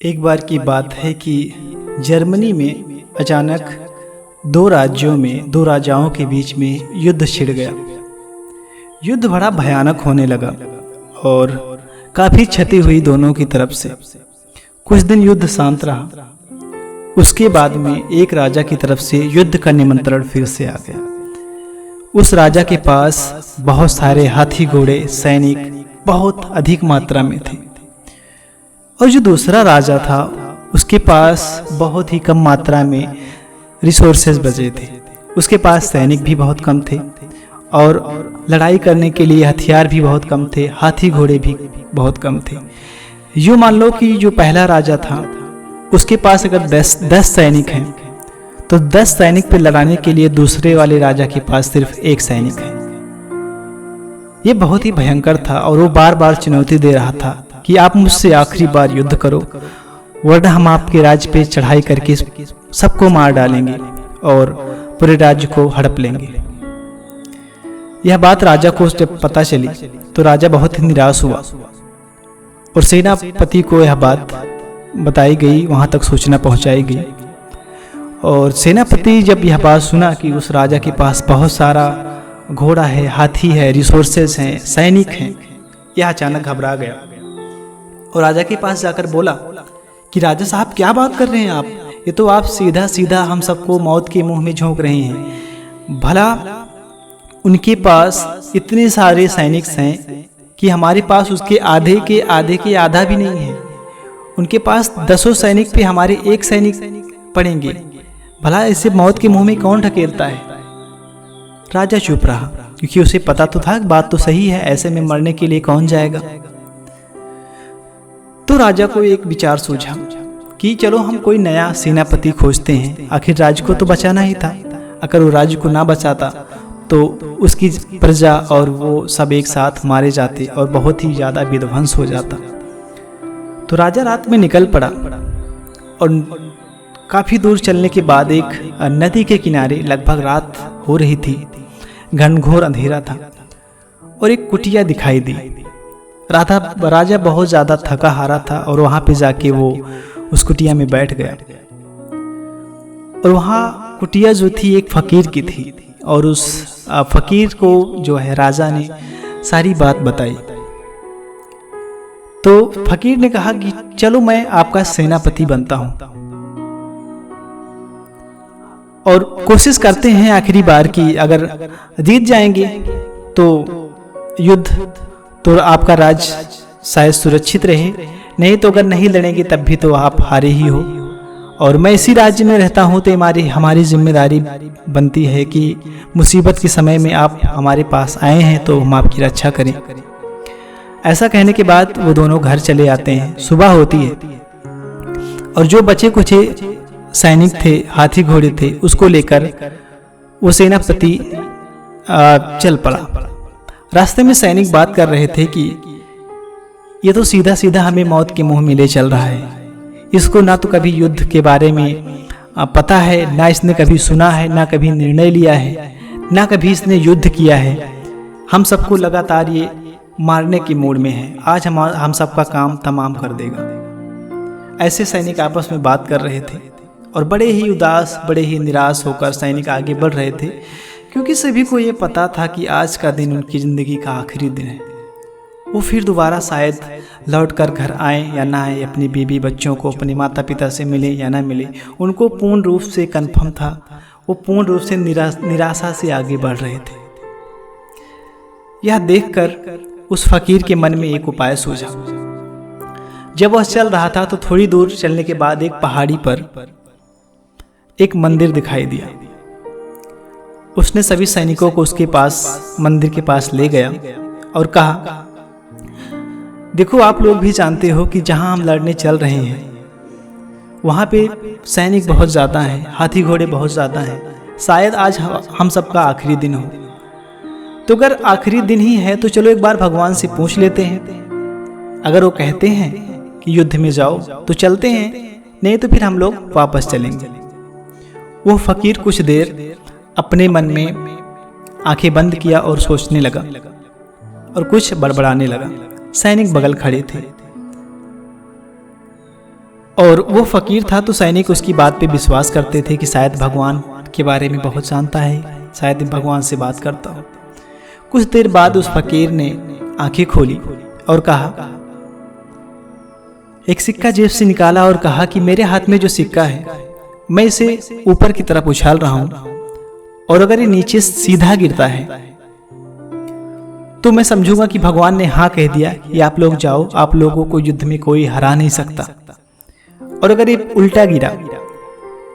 एक बार की बात है कि जर्मनी में अचानक दो राज्यों में दो राजाओं के बीच में युद्ध छिड़ गया। युद्ध बड़ा भयानक होने लगा और काफ़ी क्षति हुई दोनों की तरफ से। कुछ दिन युद्ध शांत रहा। उसके बाद में एक राजा की तरफ से युद्ध का निमंत्रण फिर से आ गया। उस राजा के पास बहुत सारे हाथी घोड़े सैनिक बहुत अधिक मात्रा में थे और जो दूसरा राजा था उसके पास बहुत ही कम मात्रा में रिसोर्सेज बचे थे। उसके पास सैनिक भी बहुत कम थे और लड़ाई करने के लिए हथियार भी बहुत कम थे, हाथी घोड़े भी बहुत कम थे। यूँ मान लो कि जो पहला राजा था उसके पास अगर 10 सैनिक हैं तो 10 सैनिक पे लड़ाने के लिए दूसरे वाले राजा के पास सिर्फ एक सैनिक है। ये बहुत ही भयंकर था और वो बार बार चुनौती दे रहा था कि आप मुझसे आखिरी बार युद्ध करो वरना हम आपके राज्य पे चढ़ाई करके सबको मार डालेंगे और पूरे राज्य को हड़प लेंगे। यह बात राजा को जब पता चली तो राजा बहुत ही निराश हुआ और सेनापति को यह बात बताई गई, वहां तक सूचना पहुंचाई गई। और सेनापति जब यह बात सुना कि उस राजा के पास बहुत सारा घोड़ा है, हाथी है, रिसोर्सेज हैं, सैनिक हैं, यह अचानक घबरा गया और राजा के पास जाकर बोला कि राजा साहब क्या बात कर रहे हैं आप? ये तो आप सीधा सीधा हम सबको मौत के मुंह में झोंक रहे हैं। भला उनके पास इतने सारे सैनिक हैं कि हमारे पास उसके आधे के आधा भी नहीं है। उनके पास 10 सैनिक पे हमारे एक सैनिक पड़ेंगे। भला इसे मौत के मुंह में कौन ढकेलता है? राजा चुप रहा क्योंकि उसे पता तो था बात तो सही है, ऐसे में मरने के लिए कौन जाएगा। तो राजा को एक विचार सूझा कि चलो हम कोई नया सेनापति खोजते हैं, आखिर राज्य को तो बचाना ही था। अगर वो राज्य को ना बचाता तो उसकी प्रजा और वो सब एक साथ मारे जाते और बहुत ही ज़्यादा विध्वंस हो जाता। तो राजा रात में निकल पड़ा और काफ़ी दूर चलने के बाद एक नदी के किनारे, लगभग रात हो रही थी, घनघोर अंधेरा था और एक कुटिया दिखाई दी। राजा बहुत ज़्यादा थका हारा था और वहाँ पे जाके वो उस कुटिया में बैठ गया। और वहाँ कुटिया जो थी एक फ़कीर की थी और उस फ़कीर को जो है राजा ने सारी बात बताई। तो फ़कीर ने कहा कि चलो मैं आपका सेनापति बनता हूँ और कोशिश करते हैं आखिरी बार की, अगर जीत जाएंगे तो युद्ध तो आपका राज्य शायद सुरक्षित रहे, नहीं तो अगर नहीं लड़ेंगे तब भी तो आप हारे ही हो। और मैं इसी राज्य में रहता हूँ तो हमारी जिम्मेदारी बनती है कि मुसीबत के समय में आप हमारे पास आए हैं तो हम आपकी रक्षा करें। ऐसा कहने के बाद वो दोनों घर चले आते हैं। सुबह होती है और जो बचे कुछ सैनिक थे, हाथी घोड़े थे, उसको लेकर वो सेनापति चल पड़ा। रास्ते में सैनिक बात कर रहे थे कि ये तो सीधा सीधा हमें मौत के मुंह में ले चल रहा है। इसको ना तो कभी युद्ध के बारे में पता है, ना इसने कभी सुना है, ना कभी निर्णय लिया है, ना कभी इसने युद्ध किया है। हम सबको लगातार ये मारने के मूड में है। आज हम सबका काम तमाम कर देगा। ऐसे सैनिक आपस में बात कर रहे थे और बड़े ही उदास, बड़े ही निराश होकर सैनिक आगे बढ़ रहे थे क्योंकि सभी को ये पता था कि आज का दिन उनकी ज़िंदगी का आखिरी दिन है। वो फिर दोबारा शायद लौटकर घर आए या ना आए, अपनी बीवी बच्चों को, अपने माता पिता से मिले या ना मिले, उनको पूर्ण रूप से कन्फर्म था। वो पूर्ण रूप से निराशा से आगे बढ़ रहे थे। यह देखकर उस फकीर के मन में एक उपाय सूझा। जब वह चल रहा था तो थोड़ी दूर चलने के बाद एक पहाड़ी पर एक मंदिर दिखाई दिया। उसने सभी सैनिकों को उसके पास, मंदिर के पास ले गया और कहा, देखो आप लोग भी जानते हो कि जहां हम लड़ने चल रहे हैं वहां पे सैनिक बहुत ज़्यादा हैं, हाथी घोड़े बहुत ज़्यादा हैं। शायद आज हम सबका आखिरी दिन हो। तो अगर आखिरी दिन ही है तो चलो एक बार भगवान से पूछ लेते हैं। अगर वो कहते हैं कि युद्ध में जाओ तो चलते हैं, नहीं तो फिर हम लोग वापस चलेंगे। वो फकीर कुछ देर अपने मन में आंखें बंद किया और सोचने लगा और कुछ बड़बड़ाने लगा। सैनिक बगल खड़े थे। और वो फकीर था तो सैनिक उसकी बात पे विश्वास करते थे कि शायद भगवान के बारे में बहुत जानता है, शायद भगवान से बात करता हो। कुछ देर बाद उस फकीर ने आंखें खोली और कहा, एक सिक्का जेब से निकाला और कहा कि मेरे हाथ में जो सिक्का है मैं इसे ऊपर की तरफ उछाल रहा हूं, और अगर ये नीचे सीधा गिरता है तो मैं समझूंगा कि भगवान ने हाँ कह दिया कि आप लोग जाओ, आप लोगों को युद्ध में कोई हरा नहीं सकता। और अगर ये उल्टा गिरा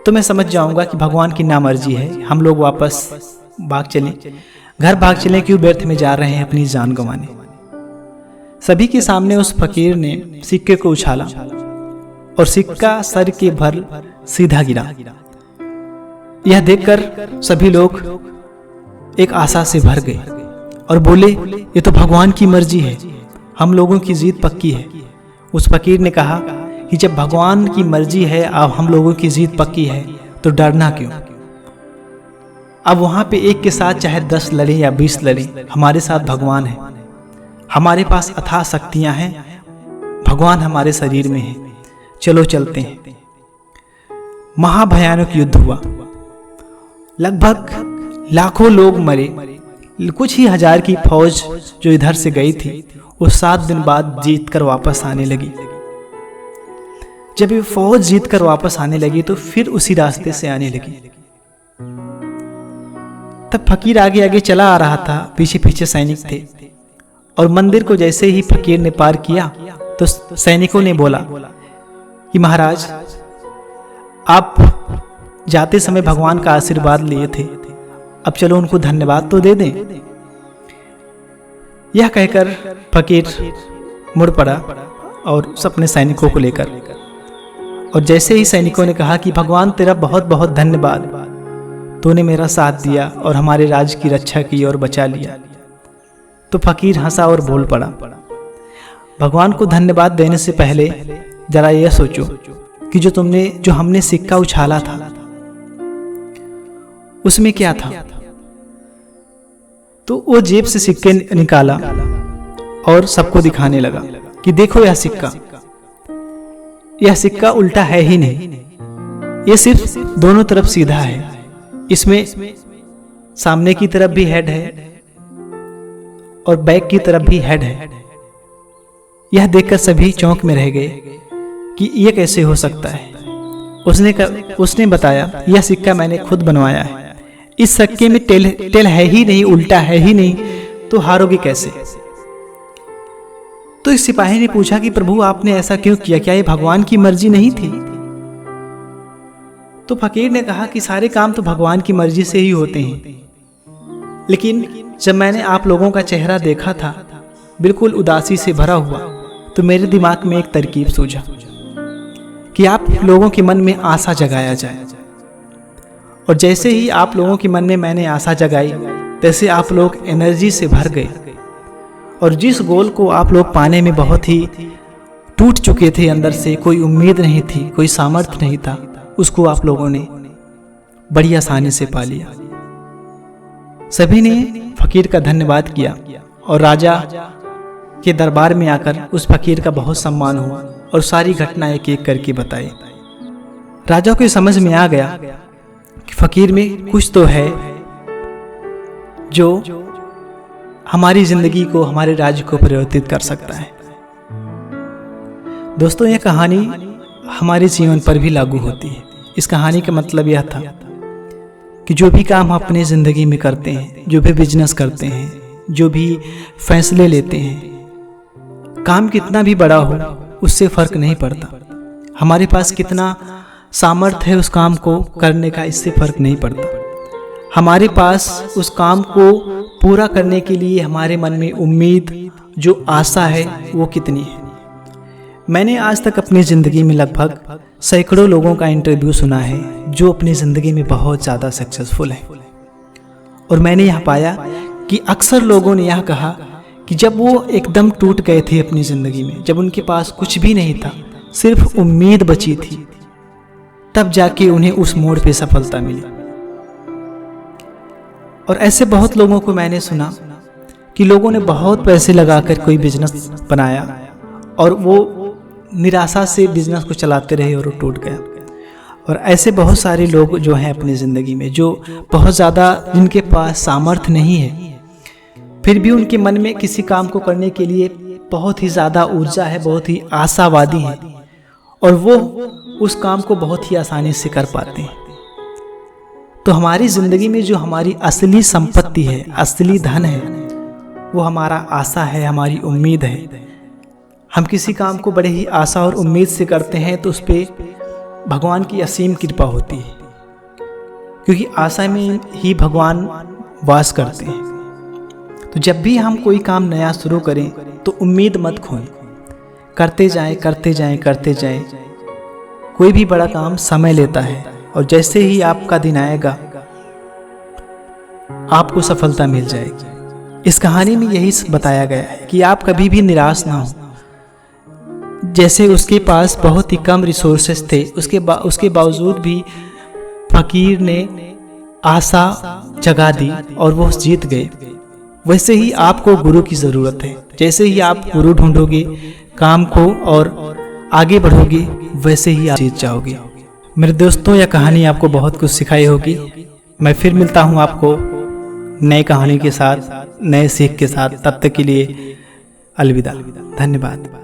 तो मैं समझ जाऊंगा कि भगवान की नामर्जी है, हम लोग वापस भाग चलें, घर भाग चलें, क्यों व्यर्थ में जा रहे हैं अपनी जान गंवाने। सभी के सामने उस फकीर ने सिक्के को उछाला और सिक्का सर के भर सीधा गिरा। यह देखकर सभी लोग एक आशा से भर गए और बोले, ये तो भगवान की मर्जी है, हम लोगों की जीत पक्की है। उस फकीर ने कहा कि जब भगवान की मर्जी है, अब हम लोगों की जीत पक्की है, तो डरना क्यों। अब वहां पे एक के साथ चाहे 10 लड़े या 20 लड़े, हमारे साथ भगवान है, हमारे पास अथाह शक्तियां हैं, भगवान हमारे शरीर में है, चलो चलते हैं। महाभयानक युद्ध हुआ, लगभग लाखों लोग मरे। कुछ ही हजार की फौज जो इधर से गई थी वो 7 दिन बाद जीत कर वापस आने लगी। जब ये फौज जीत कर वापस आने लगी तो फिर उसी रास्ते से आने लगी। तब फकीर आगे आगे चला आ रहा था, पीछे पीछे सैनिक थे, और मंदिर को जैसे ही फकीर ने पार किया तो सैनिकों ने बोला कि महाराज, आप जाते समय भगवान का आशीर्वाद लिए थे, अब चलो उनको धन्यवाद तो दे दें। यह कहकर फकीर मुड़ पड़ा और अपने सैनिकों को लेकर, और जैसे ही सैनिकों ने कहा कि भगवान तेरा बहुत बहुत धन्यवाद, तूने मेरा साथ दिया और हमारे राज्य की रक्षा की और बचा लिया, तो फकीर हंसा और बोल पड़ा, भगवान को धन्यवाद देने से पहले जरा यह सोचो कि जो हमने सिक्का उछाला था उसमें क्या था। तो वो जेब से सिक्के निकाला और सबको दिखाने लगा कि देखो यह सिक्का उल्टा है ही नहीं, ये सिर्फ दोनों तरफ सीधा है, इसमें सामने की तरफ भी हेड है और बैक की तरफ भी हेड है। यह देखकर सभी चौंक में रह गए कि यह कैसे हो सकता है। उसने बताया, यह सिक्का मैंने खुद बनवाया है, इस सिक्के में टेल है ही नहीं, उल्टा है ही नहीं, तो हारोगे कैसे। तो इस सिपाही ने पूछा कि प्रभु आपने ऐसा क्यों किया, क्या ये भगवान की मर्जी नहीं थी। तो फकीर ने कहा कि सारे काम तो भगवान की मर्जी से ही होते हैं, लेकिन जब मैंने आप लोगों का चेहरा देखा था बिल्कुल उदासी से भरा हुआ, तो मेरे दिमाग में एक तरकीब सूझा कि आप लोगों के मन में आशा जगाया जाए। और जैसे ही आप लोगों के मन में मैंने आशा जगाई, तैसे आप लोग एनर्जी से भर गए, और जिस गोल को आप लोग पाने में बहुत ही टूट चुके थे, अंदर से कोई उम्मीद नहीं थी, कोई सामर्थ्य नहीं था, उसको आप लोगों ने बड़ी आसानी से पा लिया। सभी ने फकीर का धन्यवाद किया और राजा के दरबार में आकर उस फकीर का बहुत सम्मान हुआ और सारी घटना एक एक करके बताई। राजा को समझ में आ गया कि फकीर में कुछ तो है जो हमारी जिंदगी को, हमारे राज्य को परिवर्तित कर सकता है। दोस्तों, यह कहानी हमारे जीवन पर भी लागू होती है। इस कहानी का मतलब यह था कि जो भी काम हम अपने ज़िंदगी में करते हैं, जो भी बिजनेस करते हैं, जो भी फैसले लेते हैं, काम कितना भी बड़ा हो उससे फ़र्क नहीं पड़ता। हमारे पास कितना सामर्थ्य है उस काम को करने का, इससे फ़र्क नहीं पड़ता। हमारे पास उस काम को पूरा करने के लिए हमारे मन में उम्मीद, जो आशा है, वो कितनी है। मैंने आज तक अपनी ज़िंदगी में लगभग सैकड़ों लोगों का इंटरव्यू सुना है जो अपनी ज़िंदगी में बहुत ज़्यादा सक्सेसफुल है, और मैंने यह पाया कि अक्सर लोगों ने यह कहा कि जब वो एकदम टूट गए थे अपनी ज़िंदगी में, जब उनके पास कुछ भी नहीं था, सिर्फ उम्मीद बची थी, तब जाके उन्हें उस मोड़ पे सफलता मिली। और ऐसे बहुत लोगों को मैंने सुना कि लोगों ने बहुत पैसे लगाकर कोई बिजनेस बनाया और वो निराशा से बिजनेस को चलाते रहे और वो टूट गया। और ऐसे बहुत सारे लोग जो हैं अपनी ज़िंदगी में, जो बहुत ज़्यादा जिनके पास सामर्थ्य नहीं है, फिर भी उनके मन में किसी काम को करने के लिए बहुत ही ज़्यादा ऊर्जा है, बहुत ही आशावादी है, और वो उस काम को बहुत ही आसानी से कर पाते हैं। तो हमारी ज़िंदगी में जो हमारी असली संपत्ति है, असली धन है, वो हमारा आशा है, हमारी उम्मीद है। हम किसी काम को बड़े ही आशा और उम्मीद से करते हैं तो उस पर भगवान की असीम कृपा होती है, क्योंकि आशा में ही भगवान वास करते हैं। तो जब भी हम कोई काम नया शुरू करें तो उम्मीद मत खोएं, करते जाएं, करते जाएं, करते जाएं। कोई भी बड़ा काम समय लेता है, और जैसे ही आपका दिन आएगा आपको सफलता मिल जाएगी। इस कहानी में यही बताया गया है कि आप कभी भी निराश ना हो। जैसे उसके पास बहुत ही कम रिसोर्सेस थे, उसके बावजूद भी फकीर ने आशा जगा दी और वो जीत गए। वैसे ही आपको गुरु की ज़रूरत है। जैसे ही आप गुरु ढूंढोगे काम को और आगे बढ़ोगे, वैसे ही आप जीत जाओगे। मेरे दोस्तों, यह कहानी आपको बहुत कुछ सिखाई होगी। मैं फिर मिलता हूँ आपको नई कहानी के साथ, नए सीख के साथ। तब तक के लिए अलविदा, धन्यवाद।